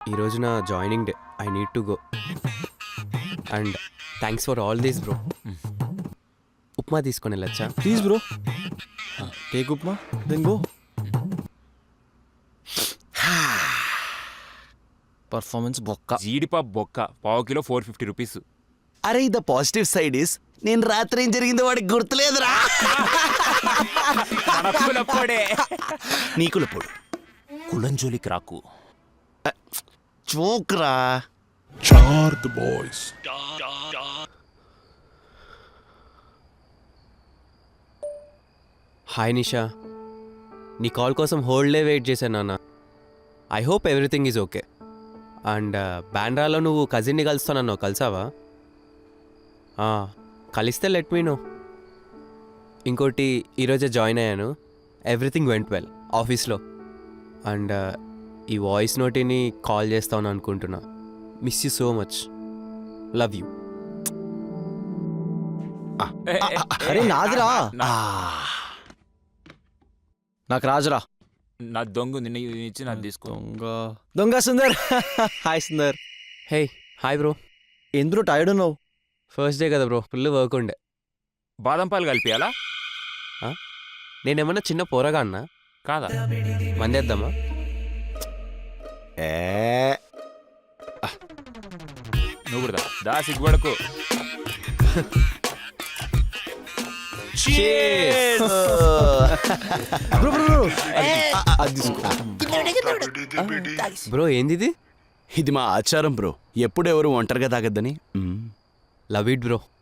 ఈరోజు నా joining day. I need to go. And thanks for all these bro. Upma తీసుకొని వెళ్ళొచ్చా? Please bro, take upma then go. Performance బొక్క. జీడిపప్పు బొక్క పావు కిలో 450 రూపీస్. అరే ద పాజిటివ్ సైడ్ ఇస్ నేను రాత్రి ఏం జరిగిందో వాడికి గుర్తులేదురా. నీకులప్పుడు కులంజోలికి రాకు. చోక్రా. Char the boys. Hi Nisha, నీ కాల్ కోసం హోల్ డే వెయిట్ చేశాను నాన్న. I hope everything is okay. And బ్యాండ్రాలో నువ్వు కజిన్ని కలుస్తానన్నావు, కలిసావా? కలిస్తే లెట్ మీ నో. ఇంకోటి, ఈరోజే జాయిన్ అయ్యాను. ఎవ్రీథింగ్ వెంట్ వెల్ ఆఫీస్లో. అండ్ ఈ వాయిస్ నోటిని కాల్ చేస్తాను అనుకుంటున్నా. Miss you so much. Love you. అరే నాదిరా, నాకు రాజురా. నా దొంగ నిన్న ఇచ్చి నాకు తీసుకో. దొంగ దొంగ Sundar. Hi Sundar. Hey hi bro. ఏం బ్రో టైర్డ్ ఉన్నావు? ఫస్ట్ డే కదా బ్రో, ఫుల్ వర్క్ ఉండే. బాదం పాలు కలిపియాలా? నేనేమన్నా చిన్న పోరగా అన్నా? కాదా? మందేద్దామా? నువ్వు కూడా దా సిగ్గుపడకు. బ్రో బ్రో బ్రో, అది తీసుకో. బ్రో ఏంది ఇది? ఇది మా ఆచారం బ్రో, ఎప్పుడెవరు ఒంటరిగా తాగద్దని. Love it bro.